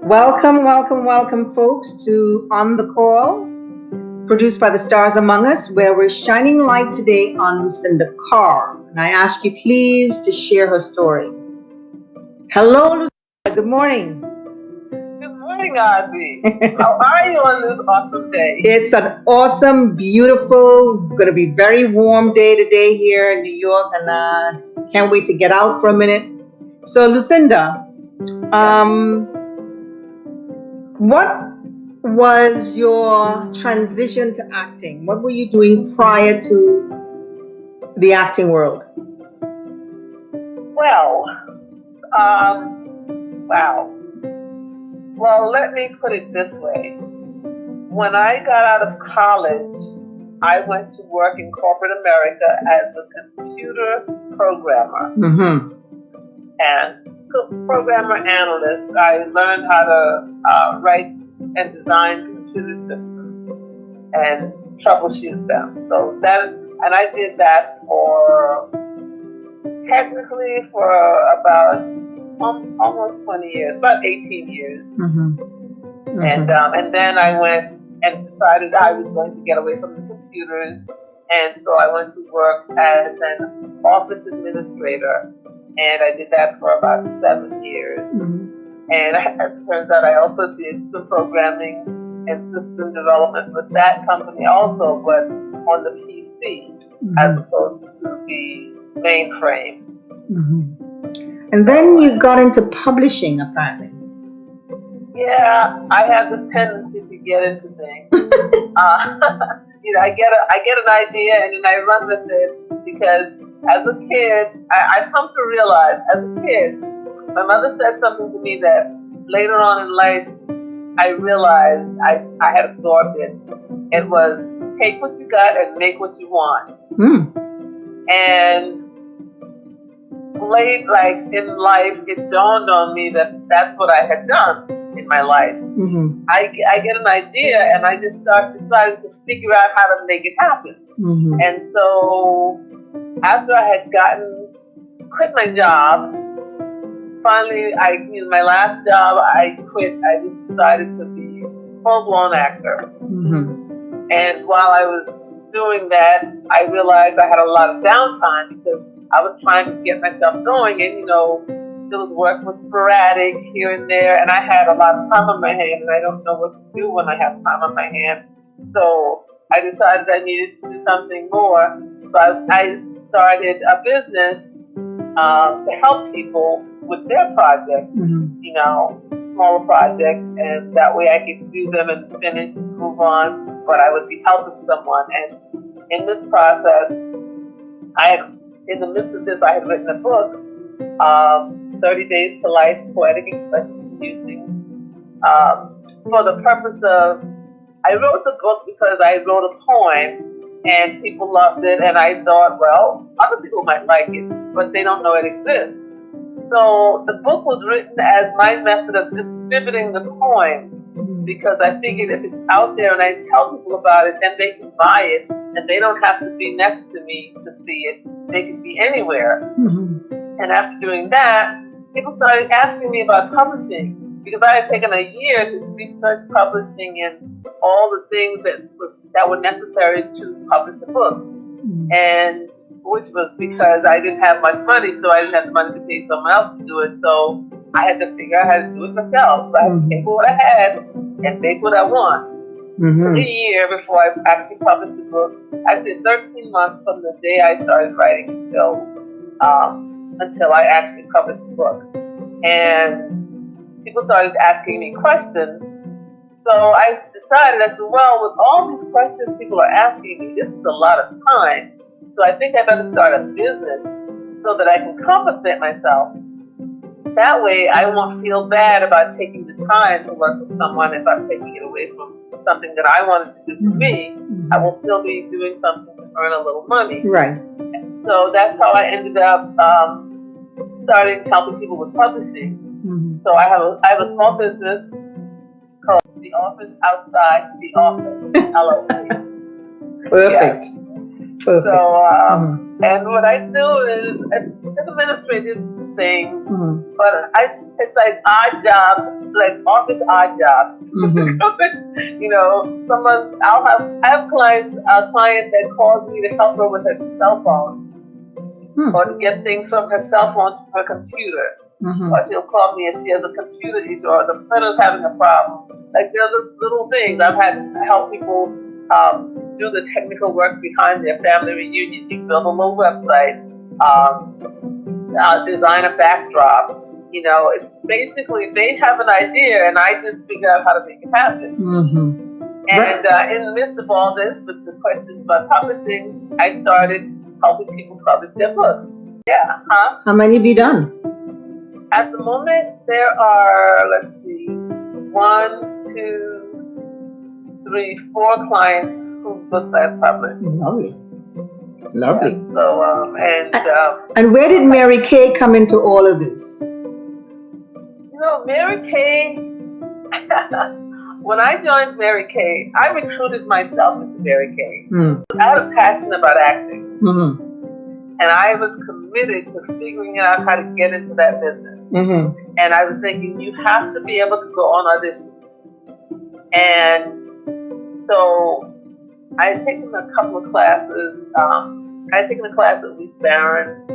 Welcome, welcome, welcome, folks, to On the Call, produced by the Stars Among Us, where we're shining light today on Lucinda Carr. And I ask you, please, to share her story. Hello, Lucinda. Good morning. Good morning, Ozzy. How are you on this awesome day? It's an awesome, beautiful, going to be very warm day today here in New York, and can't wait to get out for a minute. So, Lucinda, what was your transition to acting? What were you doing prior to the acting world? Well, wow. Well, let me put it this way. When I got out of college, I went to work in corporate America as a computer programmer. And programmer analyst. I learned how to write and design computer systems and troubleshoot them. So and I did that technically for about almost 20 years, about 18 years. And then I went and decided I was going to get away from the computers, and so I went to work as an office administrator. And I did that for about 7 years. And it turns out I also did some programming and system development with that company also, but on the PC as opposed to the mainframe. And then you got into publishing, apparently. Yeah, I have this tendency to get into things. I get an idea and then I run with it because as a kid, I've come to realize, as a kid, my mother said something to me that later on in life, I realized I had absorbed it. It was, take what you got and make what you want. And late, in life, it dawned on me that that's what I had done in my life. I get an idea and I just decided to figure out how to make it happen. And so after I had quit my job, finally, my last job, I quit. I just decided to be a full-blown actor. And while I was doing that, I realized I had a lot of downtime because I was trying to get myself going, and those work was sporadic here and there, and I had a lot of time on my hand, and I don't know what to do when I have time on my hand. So I decided I needed to do something more. So I started a business to help people with their projects, smaller projects, and that way I could do them and finish and move on, but I would be helping someone. And in this process, in the midst of this, I had written a book, 30 Days to Life, Poetic Expression Using, for the purpose of, I wrote the book because I wrote a poem and people loved it, and I thought, well, other people might like it, but they don't know it exists. So the book was written as my method of distributing the poem, because I figured if it's out there and I tell people about it, then they can buy it, and they don't have to be next to me to see it. They can be anywhere. And after doing that, people started asking me about publishing, because I had taken a year to research publishing and all the things that were necessary to publish a book. And which was because I didn't have much money, so I didn't have the money to pay someone else to do it. So I had to figure out how to do it myself. So I had to take what I had and make what I want. It took a year before I actually published the book. Actually, 13 months from the day I started writing until I actually published the book. And people started asking me questions. So I decided, I said, well, with all these questions people are asking me, this is a lot of time. So I think I better start a business so that I can compensate myself. That way I won't feel bad about taking the time to work with someone if I'm taking it away from something that I wanted to do for me. I will still be doing something to earn a little money. Right. So that's how I ended up starting helping people with publishing. So I have a small business called The Office Outside the Office, LLC. Perfect. Yeah. Perfect. So, and what I do is it's an administrative thing, but it's like odd jobs, like office odd jobs. You know, I have a client that calls me to help her with her cell phone, or to get things from her cell phone to her computer. Or she'll call me if she has a computer issue or the printer's having a problem. Like there's little things. I've had to help people do the technical work behind their family reunion. You build a little website, design a backdrop. You know, it's basically they have an idea and I just figure out how to make it happen. And in the midst of all this, with the questions about publishing, I started helping people publish their books. Yeah. How many have you done? At the moment, there are, let's see, 1, 2, 3, 4 clients whose books I've published. Lovely. Yeah, so, and where did Mary Kay come into all of this? You know, Mary Kay, when I joined Mary Kay, I recruited myself into Mary Kay. I had a passion about acting. And I was committed to figuring out how to get into that business. And I was thinking, you have to be able to go on auditions. And so I had taken a couple of classes. I had taken a class at Lee Barron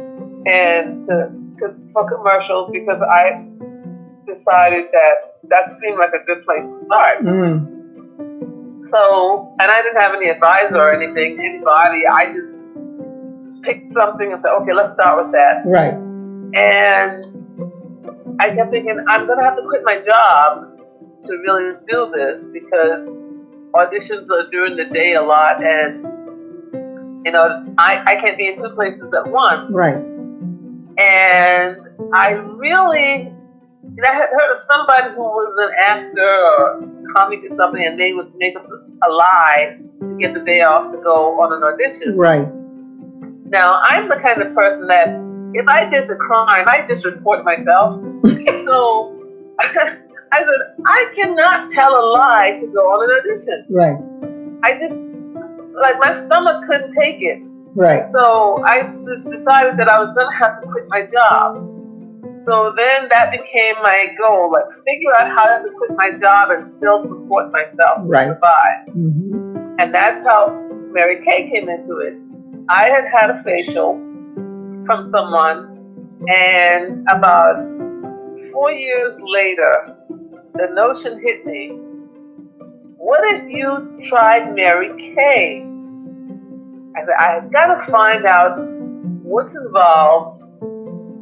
and for commercials because I decided that seemed like a good place to start. So, and I didn't have any advisor or anybody. I just picked something and said, okay, let's start with that. Right. And I kept thinking, I'm going to have to quit my job to really do this because auditions are during the day a lot and, you know, I can't be in 2 places at once. Right. And I really, I had heard of somebody who was an actor or comic or something and they would make up a lie to get the day off to go on an audition. Right. Now, I'm the kind of person that if I did the crime, I just report myself. So I said, I cannot tell a lie to go on an audition. Right. I just, like, my stomach couldn't take it. Right. So I just decided that I was going to have to quit my job. So then that became my goal, like figure out how to quit my job and still support myself and survive. And that's how Mary Kay came into it. I had a facial from someone, and about 4 years later, the notion hit me, what if you tried Mary Kay? I said, I've got to find out what's involved,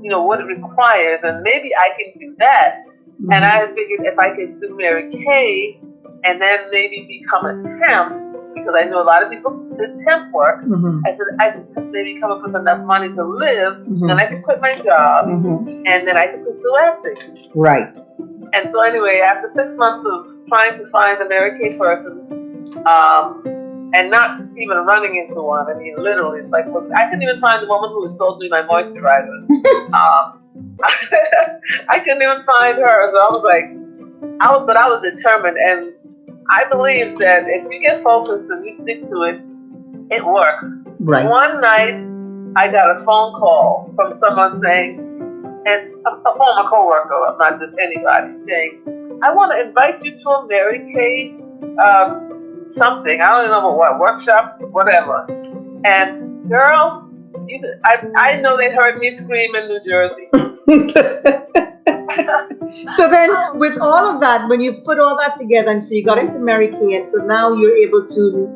you know, what it requires, and maybe I can do that. And I figured if I could do Mary Kay and then maybe become a temp, because I know a lot of people did temp work. I said, I could maybe come up with enough money to live, and I could quit my job, and then I could pursue acting. Right. And so anyway, after 6 months of trying to find a Mary Kay person, and not even running into one, I mean, literally, it's like, I couldn't even find the woman who sold me my moisturizer. I couldn't even find her, so I was like, but I was determined, and I believe that if you get focused and you stick to it, it works. Right. One night, I got a phone call from someone saying, and a former coworker, not just anybody, saying, I want to invite you to a Mary Kay something. I don't even know what, workshop, whatever. And girl, I know they heard me scream in New Jersey. So then with all of that, when you put all that together, and so you got into Mary Kay, and so now you're able to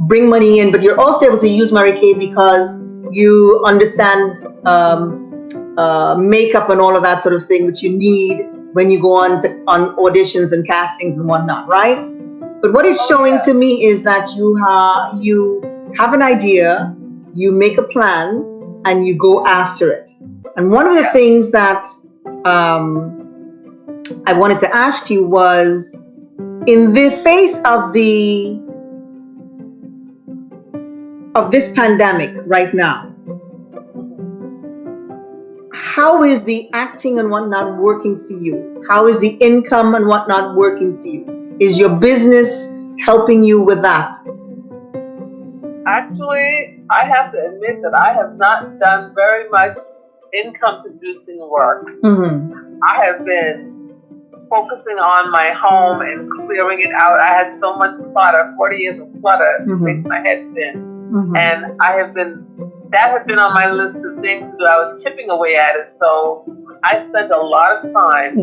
bring money in, but you're also able to use Mary Kay because you understand makeup and all of that sort of thing, which you need when you go on auditions and castings and whatnot, right? But what it's showing to me is that you have an idea, you make a plan, and you go after it. And one of the things that I wanted to ask you was, in the face of this pandemic right now, how is the acting and whatnot working for you? How is the income and whatnot working for you? Is your business helping you with that? Actually, I have to admit that I have not done very much income producing work. I have been focusing on my home and clearing it out. I had so much clutter, 40 years of clutter, makes my head spin. And that has been on my list of things to do. I was chipping away at it. So I spent a lot of time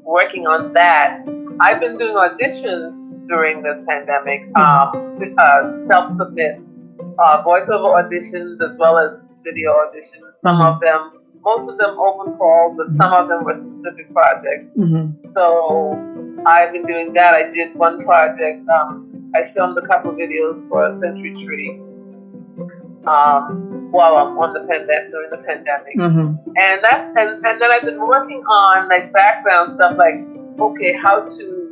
working on that. I've been doing auditions during this pandemic, self-submit, voiceover auditions as well as video auditions. Most of them open calls, but some of them were specific projects. So I've been doing that. I did one project. I filmed a couple of videos for a century tree while I'm on during the pandemic. And then I've been working on like background stuff, like how to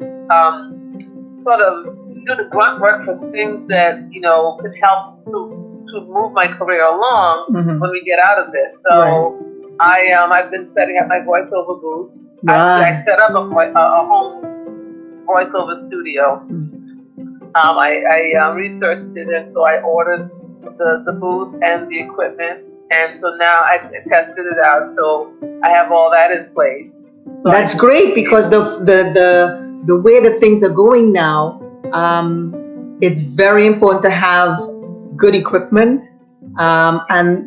sort of do the grunt work for things that could help to move my career along when we get out of this. So I've been setting up my voiceover booth. I set up a home voiceover studio. I researched it, and so I ordered the booth and the equipment, and so now I tested it out. So I have all that in place. So that's great, because the way that things are going now, it's very important to have good equipment, and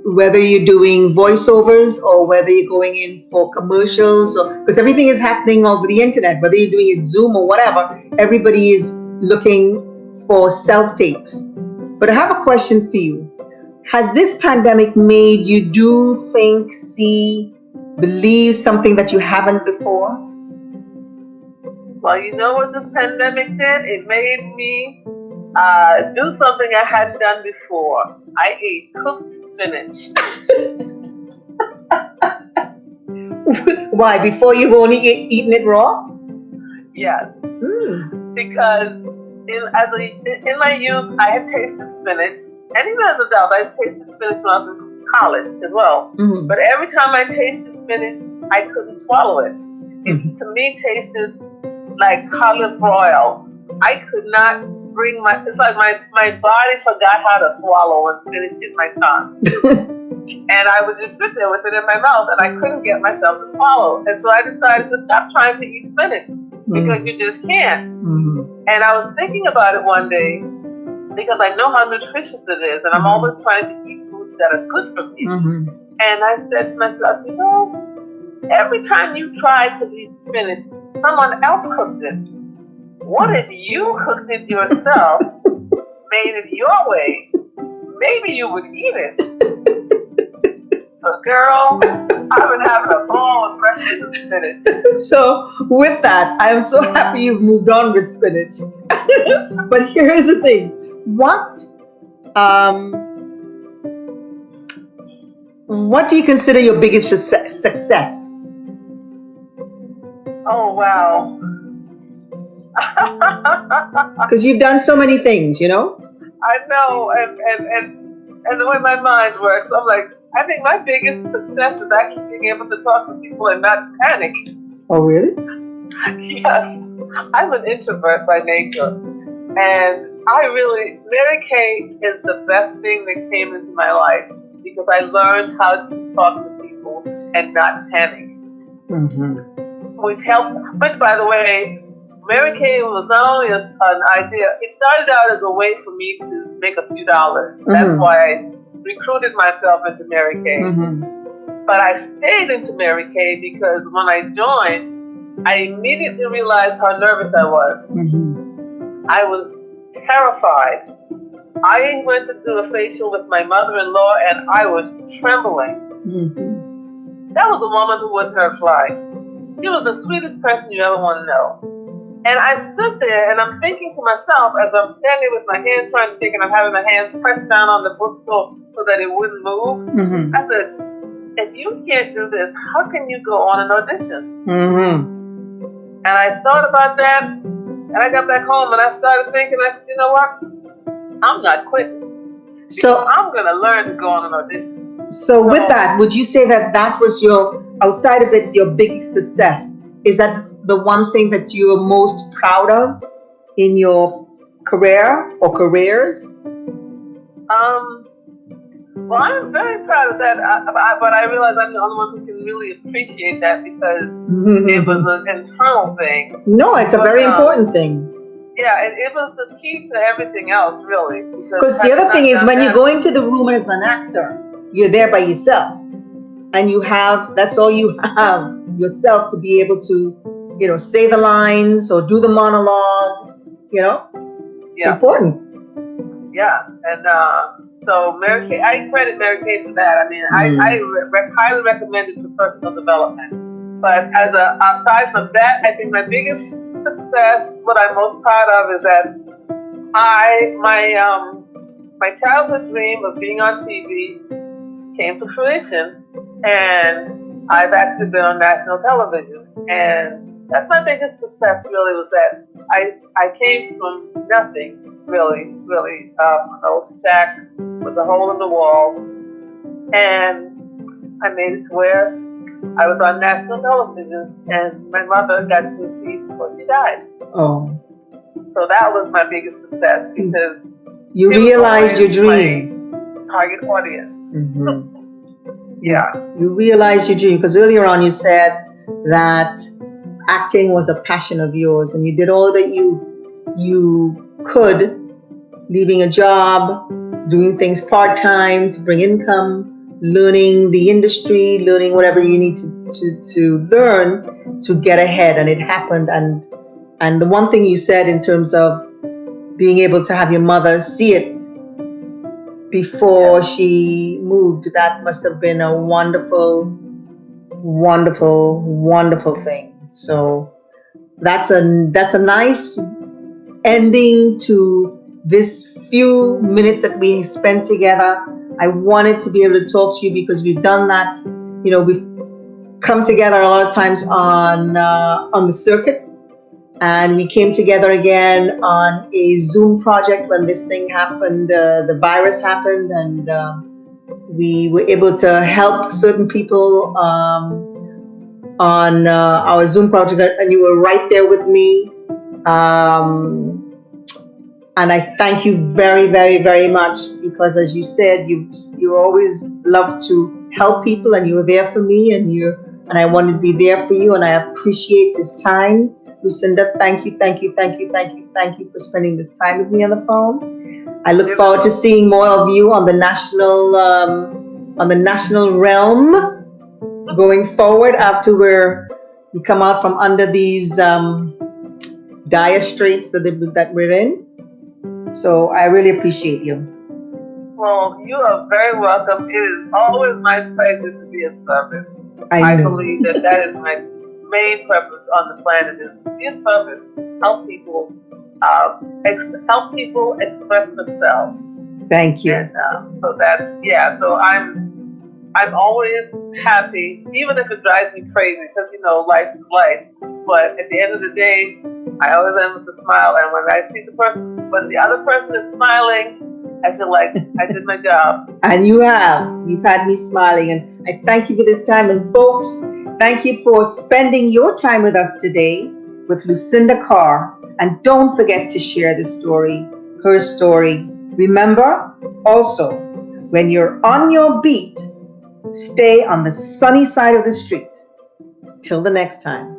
whether you're doing voiceovers or whether you're going in for commercials, or because everything is happening over the internet, whether you're doing it Zoom or whatever, everybody is looking for self-tapes. But I have a question for you. Has this pandemic made you do, think, see, believe something that you haven't before? Well, you know what this pandemic did? It made me do something I hadn't done before. I ate cooked spinach. Why? Before you've only eaten it raw? Yes. Because in my youth, I had tasted spinach, and even as an adult, I tasted spinach when I was in college as well. But every time I tasted spinach, I couldn't swallow it. It to me tasted like olive oil. I could not bring it's like my body forgot how to swallow when spinach hit my tongue. And I would just sit there with it in my mouth, and I couldn't get myself to swallow. And so I decided to stop trying to eat spinach, because you just can't. And I was thinking about it one day, because I know how nutritious it is, and I'm always trying to eat foods that are good for me. And I said to myself, every time you try to eat spinach, someone else cooked it. What if you cooked it yourself, made it your way? Maybe you would eat it. So, girl, I've been having a ball with breakfast spinach. So, with that, I am so happy you've moved on with spinach. But here's the thing: what do you consider your biggest success? Oh, wow. Because you've done so many things, I know, and the way my mind works, I'm like, I think my biggest success is actually being able to talk to people and not panic. Oh, really? Yes. I'm an introvert by nature, and Mary Kay is the best thing that came into my life, because I learned how to talk to people and not panic. Which helped, by the way, Mary Kay was not only an idea, it started out as a way for me to make a few dollars. That's why I recruited myself into Mary Kay. But I stayed into Mary Kay because when I joined, I immediately realized how nervous I was. I was terrified. I went to do a facial with my mother-in-law, and I was trembling. That was a woman who wouldn't hurt a fly. She was the sweetest person you ever want to know. And I stood there, and I'm thinking to myself, as I'm standing with my hands trying to shake, and I'm having my hands pressed down on the book so that it wouldn't move. I said, if you can't do this, how can you go on an audition? And I thought about that, and I got back home, and I started thinking, I said, you know what? I'm not quitting. So I'm going to learn to go on an audition. So with that, would you say that was outside of it, your big success? Is that the one thing that you are most proud of in your career or careers? Well, I'm very proud of that, but I realize I'm the only one who can really appreciate that because it was an internal thing. No, it's a very important thing. Yeah, it was the key to everything else, really. Because the other thing is when you go into the room as an actor, you're there by yourself. And that's all you have, yourself, to be able to, say the lines or do the monologue, It's important. Yeah, and so Mary Kay, I credit Mary Kay for that. I mean, I highly recommend it for personal development. But aside from that, I think my biggest success, what I'm most proud of, is that my childhood dream of being on TV came to fruition, and I've actually been on national television. And that's my biggest success, really, was that I came from nothing, really, an old shack with a hole in the wall, and I made it to where I was on national television, and my mother got to see before she died. Oh. So that was my biggest success, because you realized your dream. Target audience. Mm-hmm. Yeah. You realized your dream, because earlier on you said that acting was a passion of yours, and you did all that you could, leaving a job, doing things part-time to bring income, learning the industry, learning whatever you need to learn to get ahead, and it happened. And the one thing you said in terms of being able to have your mother see it before she moved, that must have been a wonderful, wonderful, wonderful thing. So that's a nice ending to this few minutes that we spent together. I wanted to be able to talk to you because we've done that. We've come together a lot of times on the circuit, and we came together again on a Zoom project when this thing happened, the virus happened, and we were able to help certain people on our Zoom project, and you were right there with me. And I thank you very, very, very much, because as you said, you always love to help people, and you were there for me, and I wanted to be there for you, and I appreciate this time. Lucinda, thank you for spending this time with me on the phone. I look forward to seeing more of you on the national realm going forward after we come out from under these dire straits that we're in. So I really appreciate you. Well, you are very welcome. It is always my pleasure to be of service. I believe that is my main purpose on the planet, is to be of service, help people express themselves. Thank you. And so I'm always happy, even if it drives me crazy, because life is life. But at the end of the day, I always end with a smile, and when I see when the other person is smiling, I feel like I did my job. And you've had me smiling, and I thank you for this time. And folks, thank you for spending your time with us today with Lucinda Carr. And don't forget to share this story, her story. Remember, also, when you're on your beat, stay on the sunny side of the street. Till the next time.